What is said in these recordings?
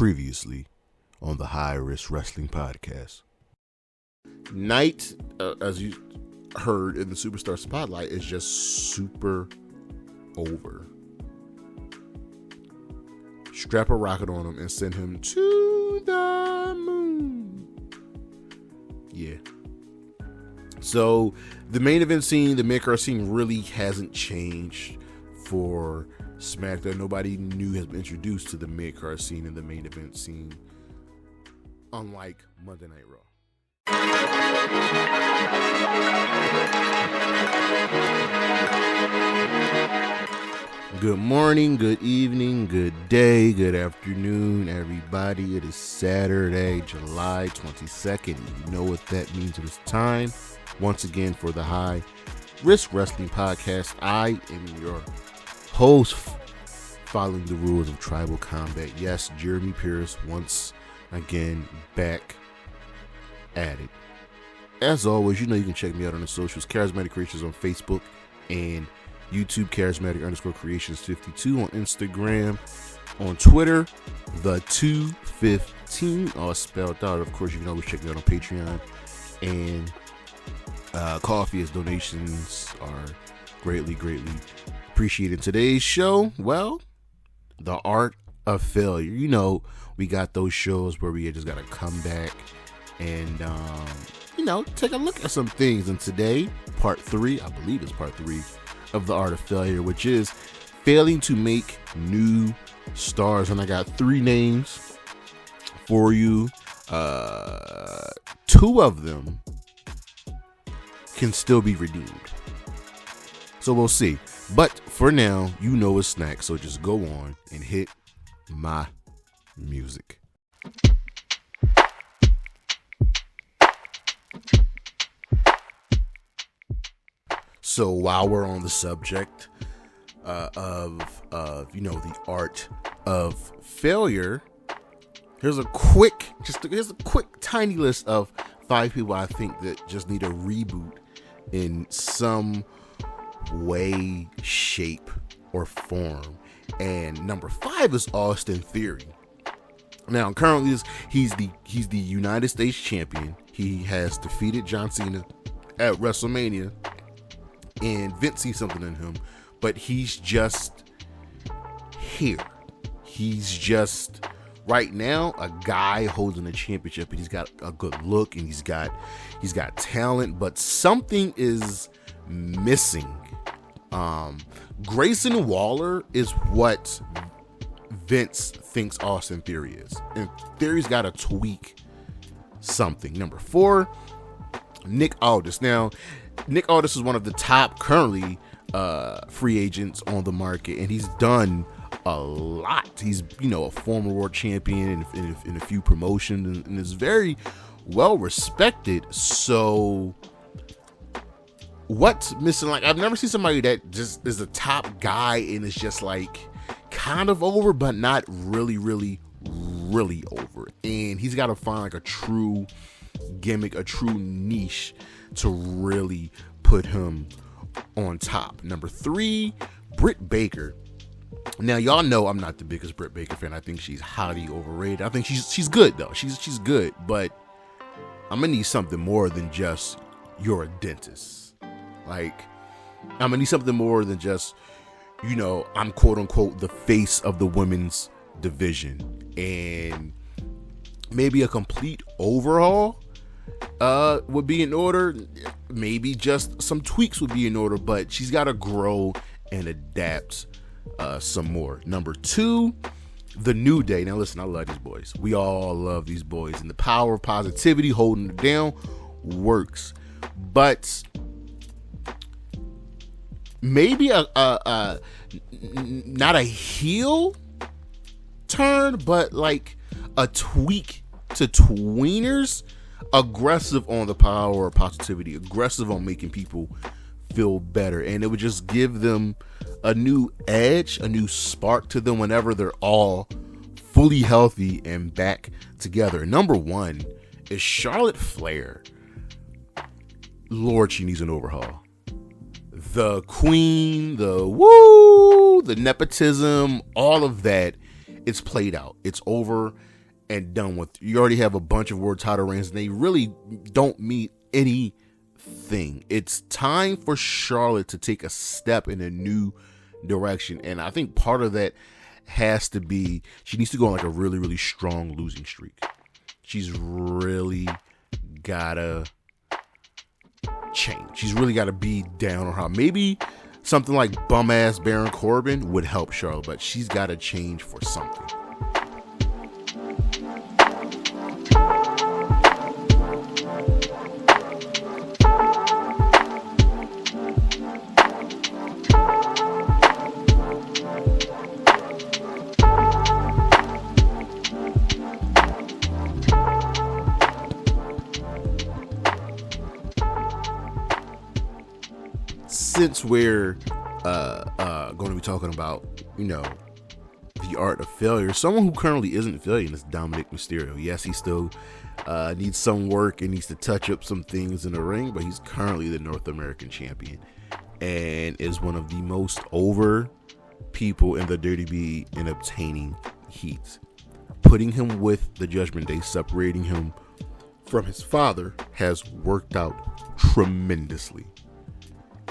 Previously on the High Risk Wrestling Podcast. Night, as you heard in the Superstar Spotlight, is just super over. Strap a rocket on him and send him to the moon. Yeah. So the main event scene, the mid-card scene really hasn't changed for SmackDown. Nobody new has been introduced to the mid-card scene and the main event scene, unlike Monday Night Raw. Good morning, good evening, good day, good afternoon, everybody. It is Saturday, July 22nd. You know what that means. It is time once again for the High Risk Wrestling Podcast. I am your host, following the rules of tribal combat. Yes, Jeremy Pierce once again back at it. As always, you know you can check me out on the socials. Charismatic Creations on Facebook and YouTube, Charismatic_Creations52 on Instagram, on Twitter, the 215, all spelled out. Of course, you can always check me out on Patreon and Coffee, as donations are greatly appreciated. Today's show, well, the art of failure. You know, we got those shows where we just got to come back and, take a look at some things. And today, part 3, I believe it's part 3 of the art of failure, which is failing to make new stars. And I got 3 names for you. 2 of them can still be redeemed, so we'll see. But for now, you know it's snack, so just go on and hit my music. So while we're on the subject of the art of failure, here's a quick tiny list of 5 people I think that just need a reboot in some way, shape, or form. And number 5 is Austin Theory. Now, currently, he's the United States champion. He has defeated John Cena at WrestleMania, and Vince sees something in him, but he's just here. He's just right now a guy holding a championship, and he's got a good look, and he's got talent, but something is missing. Grayson Waller is what Vince thinks Austin Theory is, and Theory's got to tweak something. Number 4, Nick Aldis. Now, Nick Aldis is one of the top currently free agents on the market, and he's done a lot. He's a former world champion in a few promotions, and is very well respected. So what's missing? Like, I've never seen somebody that just is a top guy and is just like kind of over, but not really over. And he's got to find like a true gimmick, a true niche to really put him on top. Number 3, Britt Baker. Now, y'all know I'm not the biggest Britt Baker fan. I think she's highly overrated. I think she's good though. She's good, but I'm gonna need something more than just you're a dentist. Like, I'm gonna need something more than just, I'm quote unquote the face of the women's division, and maybe a complete overhaul would be in order. Maybe just some tweaks would be in order, but she's got to grow and adapt some more. Number 2, The New Day. Now listen, I love these boys. We all love these boys, and the power of positivity, holding it down, works. But maybe a not a heel turn, but like a tweak to tweeners. Aggressive on the power of positivity, aggressive on making people feel better, and it would just give them a new edge, a new spark to them whenever they're all fully healthy and back together. Number 1 is Charlotte Flair. Lord, she needs an overhaul. The queen, the nepotism, all of that it's played out. It's over and done with. You already have a bunch of world title reigns, and they really don't mean anything. It's time for Charlotte to take a step in a new direction, and I think part of that has to be she needs to go on like a really, really strong losing streak. She's really gotta change. She's really gotta be down on her. Maybe something like bum ass Baron Corbin would help Charlotte, but she's gotta change for something. Since we're going to be talking about, the art of failure, someone who currently isn't failing is Dominic Mysterio. Yes, he still needs some work and needs to touch up some things in the ring, but he's currently the North American champion and is one of the most over people in the WWE in obtaining heat. Putting him with the Judgment Day, separating him from his father, has worked out tremendously.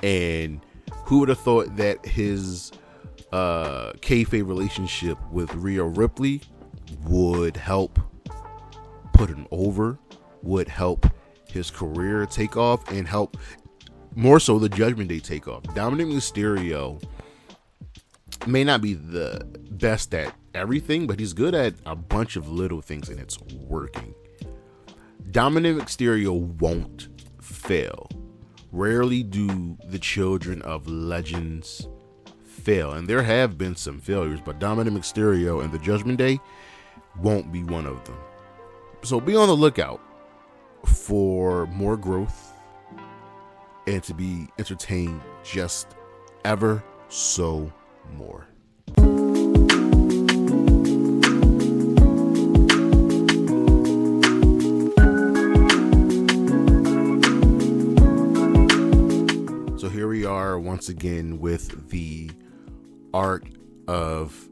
And who would have thought that his kayfabe relationship with Rhea Ripley would help put him over, would help his career take off, and help more so the Judgment Day take off. Dominic Mysterio may not be the best at everything, but he's good at a bunch of little things, and it's working. Dominic Mysterio won't fail. Rarely do the children of legends fail, and there have been some failures, but Dominic Mysterio and the Judgment Day won't be one of them. So be on the lookout for more growth and to be entertained just ever so more. So here we are once again with the art of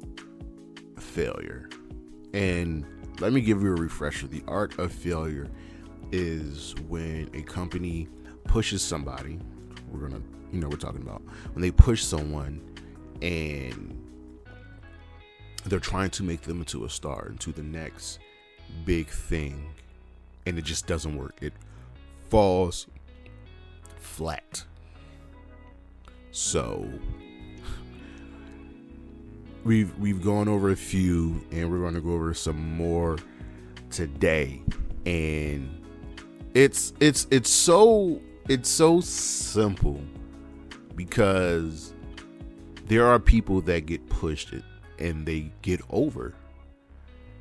failure. And let me give you a refresher. The art of failure is when a company pushes somebody. We're talking about when they push someone and they're trying to make them into a star, into the next big thing, and it just doesn't work. It falls flat. So we've gone over a few, and we're going to go over some more today. And it's so simple, because there are people that get pushed and they get over,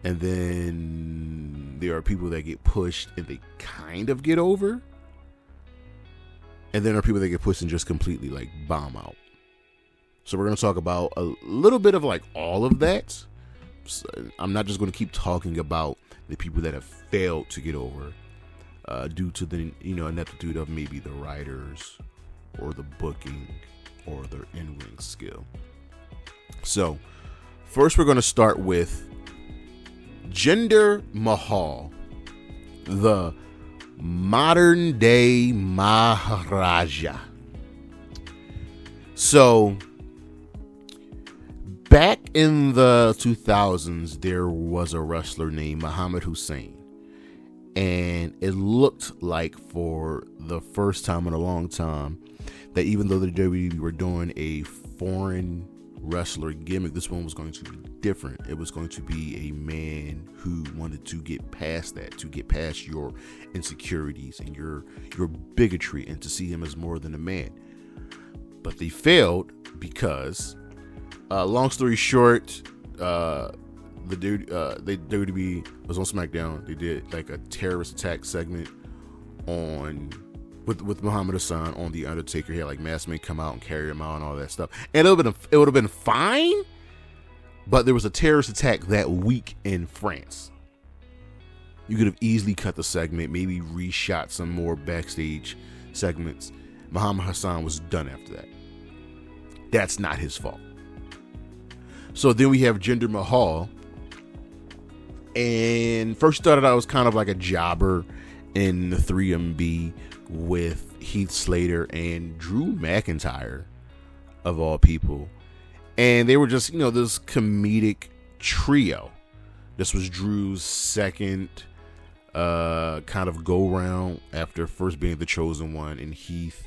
and then there are people that get pushed and they kind of get over, and then there are people that get pushed and just completely like bomb out. So we're going to talk about a little bit of like all of that. So I'm not just going to keep talking about the people that have failed to get over due to the ineptitude of maybe the writers or the booking or their in-ring skill. So first we're going to start with Jinder Mahal, the modern day Maharaja. So back in the 2000s, there was a wrestler named Muhammad Hussein, and it looked like for the first time in a long time that even though the WWE were doing a foreign wrestler gimmick, this one was going to be different. It was going to be a man who wanted to get past that, to get past your insecurities and your bigotry, and to see him as more than a man. But they failed because, long story short, the WWE was on SmackDown. They did like a terrorist attack segment with Muhammad Hassan on The Undertaker. He had like masked men come out and carry him out and all that stuff. And it would have been fine, but there was a terrorist attack that week in France. You could have easily cut the segment, maybe reshot some more backstage segments. Muhammad Hassan was done after that. That's not his fault. So then we have Jinder Mahal, And first started out as kind of like a jobber in the 3MB with Heath Slater and Drew McIntyre, of all people. And they were just, this comedic trio. This was Drew's second kind of go round after first being the chosen one, and Heath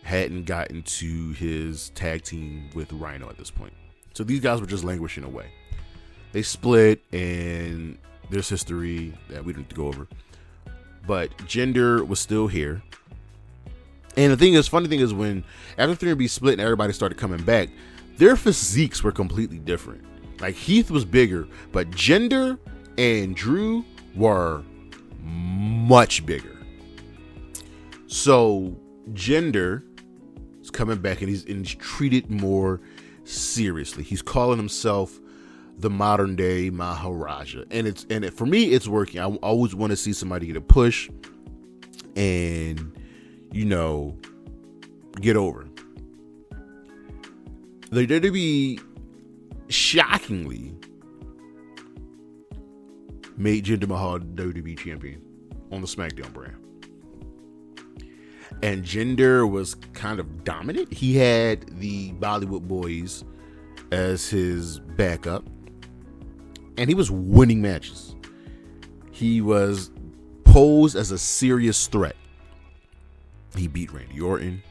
hadn't gotten to his tag team with Rhino at this point. So these guys were just languishing away. They split, and there's history that we didn't go over. But Jinder was still here. And funny thing is, when after 3MB split and everybody started coming back, their physiques were completely different. Like, Heath was bigger, but Jinder and Drew were much bigger. So Jinder is coming back, and he's treated more seriously. He's calling himself the modern day Maharaja, and for me, it's working. I always want to see somebody get a push and get over. The WWE shockingly made Jinder Mahal WWE champion on the SmackDown brand. And Jinder was kind of dominant. He had the Bollywood Boys as his backup, and he was winning matches. He was posed as a serious threat. He beat Randy Orton.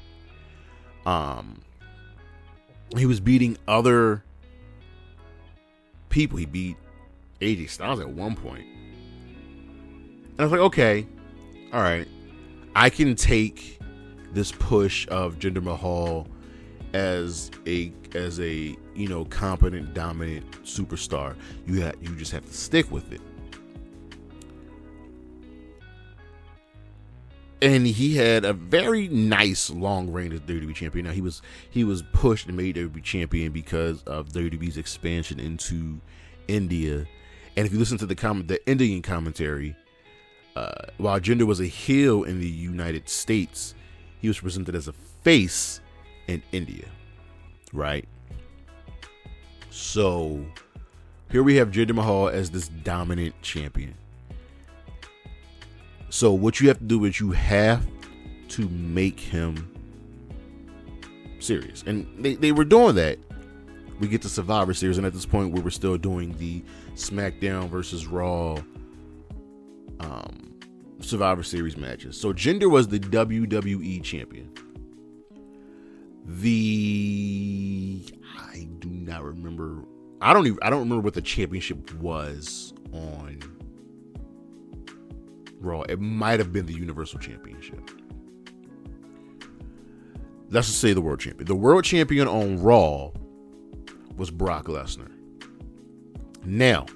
He was beating other people. He beat AJ Styles at one point. And I was like, okay, all right, I can take this push of Jinder Mahal as a competent, dominant superstar. You just have to stick with it. And he had a very nice long reign as WWE champion. Now, he was pushed and made WWE champion because of WWE's expansion into India. And if you listen to the Indian commentary, while Jinder was a heel in the United States, he was presented as a face in India, right? So here we have Jinder Mahal as this dominant champion. So what you have to do is you have to make him serious. And they were doing that. We get to Survivor Series, and at this point we were still doing the SmackDown versus Raw Survivor Series matches. So Jinder was the WWE champion. I do not remember. I don't remember what the championship was on Raw. It might have been the Universal Championship. Let's just say the world champion. The world champion on Raw was Brock Lesnar. Now,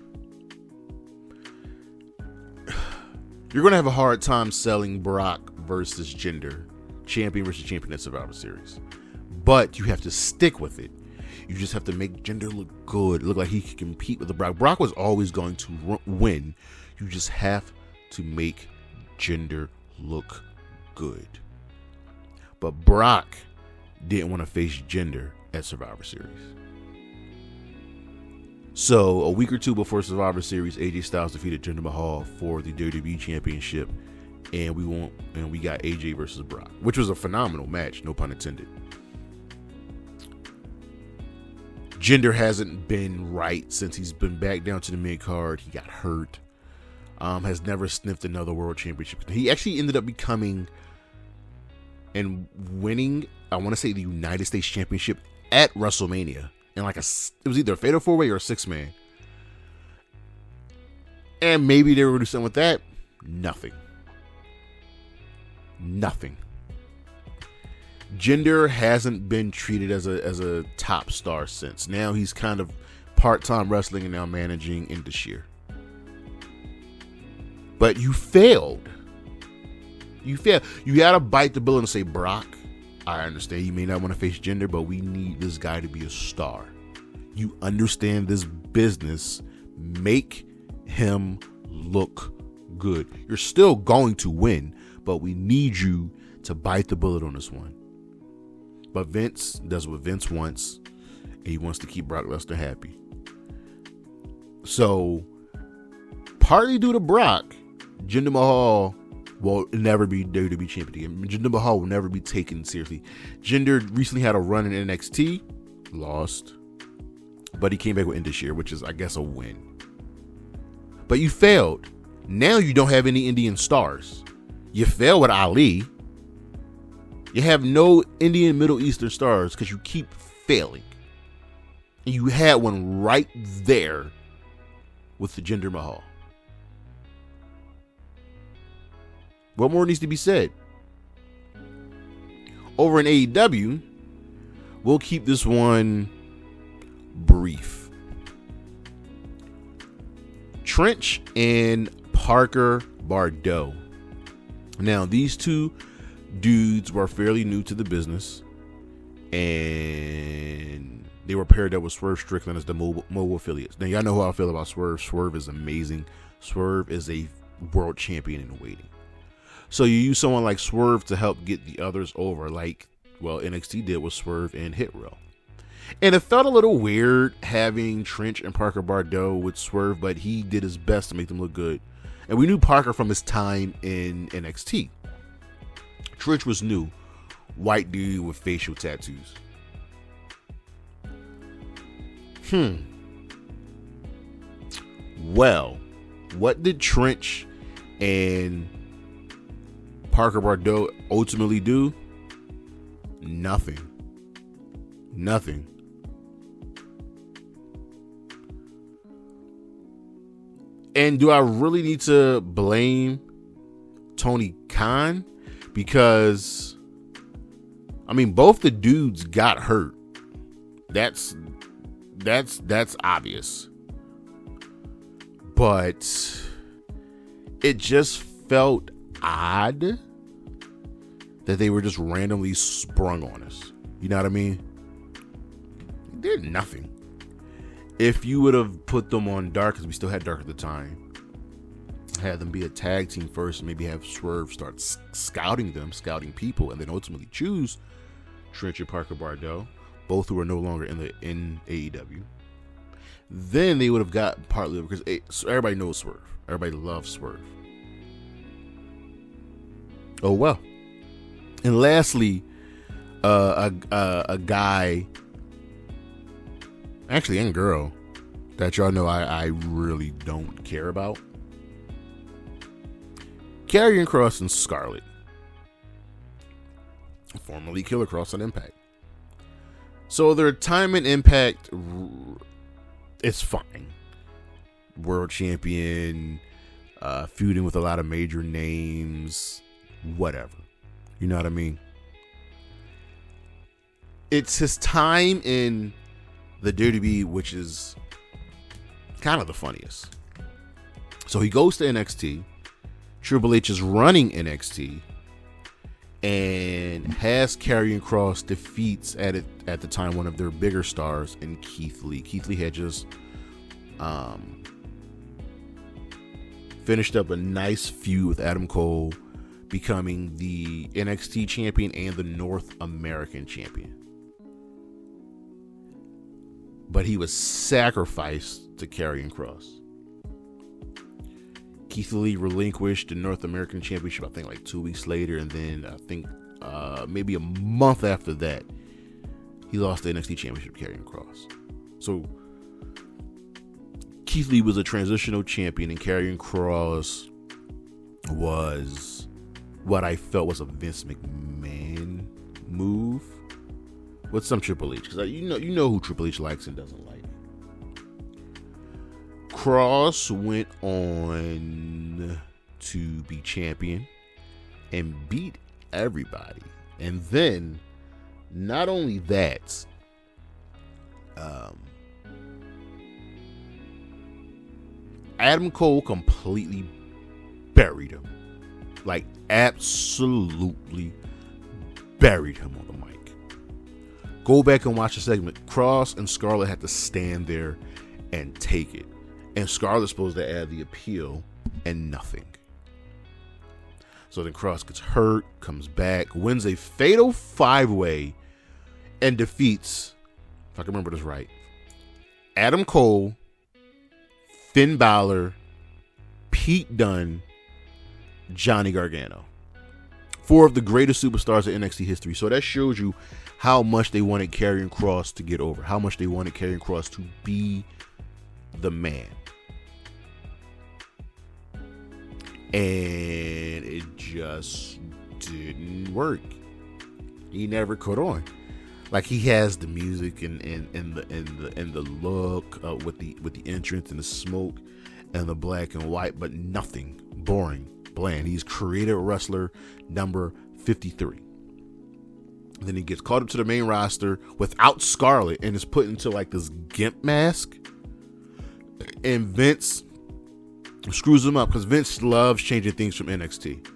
you're going to have a hard time selling Brock versus Jinder, champion versus champion at Survivor Series. But you have to stick with it. You just have to make Jinder look good, look like he can compete with the Brock. Brock was always going to win. You just have to make Jinder look good. But Brock didn't want to face Jinder at Survivor Series. So a week or two before Survivor Series, AJ Styles defeated Jinder Mahal for the WWE Championship, and we got AJ versus Brock, which was a phenomenal match, no pun intended. Jinder hasn't been right since he's been back down to the mid card. He got hurt. Has never sniffed another world championship. He actually ended up becoming and winning, I want to say, the United States Championship at WrestleMania. And it was either a fatal 4-way or a 6-man. And maybe they were going to do something with that. Nothing. Jinder hasn't been treated as a top star since. Now he's kind of part-time wrestling and now managing in Sheer. But you failed. You got to bite the bullet and say, Brock, I understand you may not want to face Jinder, but we need this guy to be a star. You understand this business. Make him look good. You're still going to win, but we need you to bite the bullet on this one. But Vince does what Vince wants, and he wants to keep Brock Lesnar happy. So partly due to Brock, Jinder Mahal will never be WWE champion again. Jinder Mahal will never be taken seriously. Jinder recently had a run in NXT, lost, but he came back with this year, which is, I guess, a win. But you failed. Now you don't have any Indian stars. You failed with Ali. You have no Indian Middle Eastern stars because you keep failing. And you had one right there with the Jinder Mahal. What more needs to be said? Over in AEW, we'll keep this one brief. Trench and Parker Bardot. Now, these two dudes were fairly new to the business, and they were paired up with Swerve Strickland as the mobile affiliates. Now, y'all know how I feel about Swerve. Swerve is amazing. Swerve is a world champion in waiting. So you use someone like Swerve to help get the others over, like, well, NXT did with Swerve and Hit Row. And it felt a little weird having Trench and Parker Bardot with Swerve, but he did his best to make them look good. And we knew Parker from his time in NXT. Trench was new. White dude with facial tattoos. Well, what did Trench and Parker Bardot ultimately do? Nothing. And do I really need to blame Tony Khan? Because, I mean, both the dudes got hurt. That's obvious. But it just felt odd that they were just randomly sprung on us. You know what I mean? They did nothing. If you would have put them on Dark, because we still had Dark at the time, had them be a tag team first, and maybe have Swerve start scouting people, and then ultimately choose Trench and Parker Bardot, both who are no longer in AEW, then they would have got partly because everybody knows Swerve. Everybody loves Swerve. Oh well. And lastly, a guy, actually, and girl, that y'all know I really don't care about. Karrion Kross and Scarlett, formerly Killer Kross on Impact. So their time in Impact, it's fine. World champion, feuding with a lot of major names, whatever. You know what I mean? It's his time in the WWE, which is kind of the funniest. So he goes to NXT. Triple H is running NXT and has Karrion Kross defeats at the time one of their bigger stars in Keith Lee. Keith Lee had just finished up a nice feud with Adam Cole, becoming the NXT champion and the North American champion. But he was sacrificed to Karrion Kross. Keith Lee relinquished the North American Championship, I think, like 2 weeks later, and then I think maybe a month after that, he lost the NXT Championship to Karrion Kross. So Keith Lee was a transitional champion, and Karrion Kross was what I felt was a Vince McMahon move with some Triple H, because you know who Triple H likes and doesn't like. Kross went on to be champion and beat everybody. And then, not only that, Adam Cole completely buried him. Like, absolutely buried him on the mic. Go back and watch the segment. Kross and Scarlett had to stand there and take it. And Scarlett's supposed to add the appeal, and nothing. So then Kross gets hurt, comes back, wins a fatal 5-way, and defeats, if I can remember this right, Adam Cole, Finn Balor, Pete Dunne, Johnny Gargano. 4 of the greatest superstars in NXT history. So that shows you how much they wanted Karrion Kross to get over, how much they wanted Karrion Kross to be the man. And it just didn't work. He never caught on. Like, he has the music and the look with the entrance and the smoke and the black and white, but nothing. Boring, bland. He's creative wrestler number 53. And then he gets called up to the main roster without Scarlett and is put into like this gimp mask. And Vince screws him up because Vince loves changing things from NXT.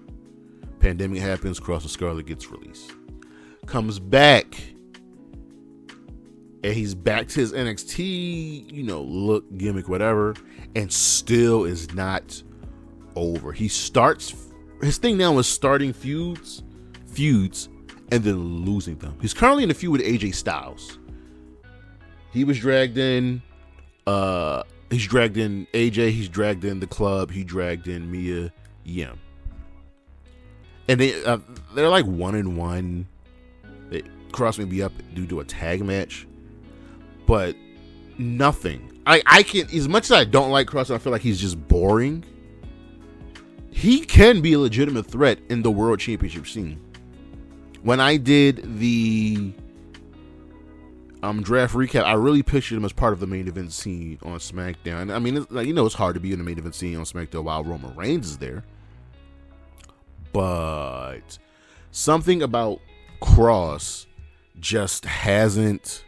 Pandemic happens, Kross and Scarlett gets released. Comes back. And he's back to his NXT, look, gimmick, whatever. And still is not over. He starts, his thing now is starting feuds, and then losing them. He's currently in a feud with AJ Styles. He was dragged in, he's dragged in AJ, he's dragged in the club, he dragged in Mia Yim. And they're like 1-1. Kross may be up due to a tag match, but nothing. I can, as much as I don't like Kross, I feel like he's just boring. He can be a legitimate threat in the World Championship scene. When I did the draft recap, I really pictured him as part of the main event scene on SmackDown. I mean, it's hard to be in the main event scene on SmackDown while Roman Reigns is there. But something about Kross just hasn't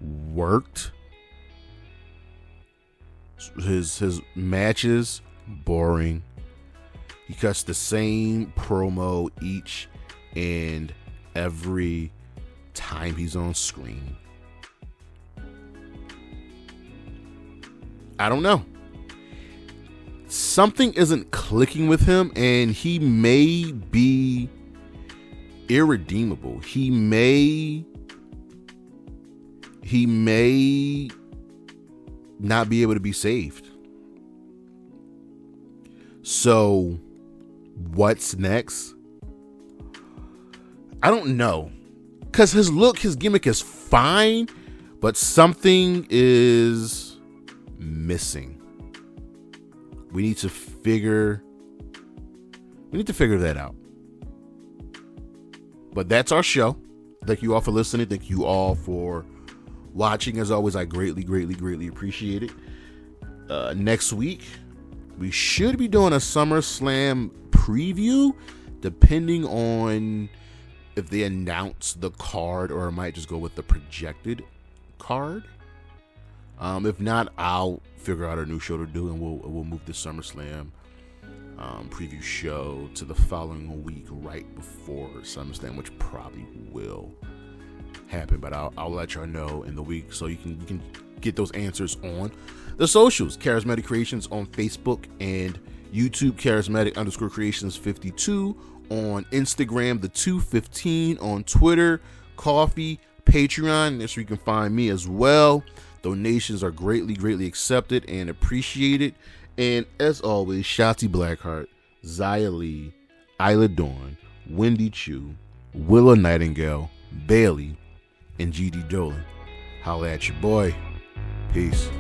worked. His matches, boring. He cuts the same promo each and every time he's on screen. I don't know. Something isn't clicking with him, and he may be irredeemable. He may not be able to be saved. So, what's next? I don't know. Because his gimmick is fine, but something is missing. We need to figure that out. But that's our show. Thank you all for listening. Thank you all for watching. As always, I greatly, greatly, greatly appreciate it. Next week, we should be doing a SummerSlam preview, depending on if they announce the card, or I might just go with the projected card. If not, I'll figure out a new show to do, and we'll move the SummerSlam preview show to the following week, right before SummerSlam, which probably will happen. But I'll let y'all know in the week, so you can get those answers on the socials. Charismatic Creations on Facebook and YouTube. Charismatic_Creations 52 on Instagram. The 215 on Twitter. Coffee, Patreon. That's where you can find me as well. Donations are greatly, greatly accepted and appreciated. And as always, Shotzi Blackheart, Zia Lee, Isla Dawn, Wendy Chu, Willow Nightingale, Bailey, and GD Dolan. Holla at your boy. Peace.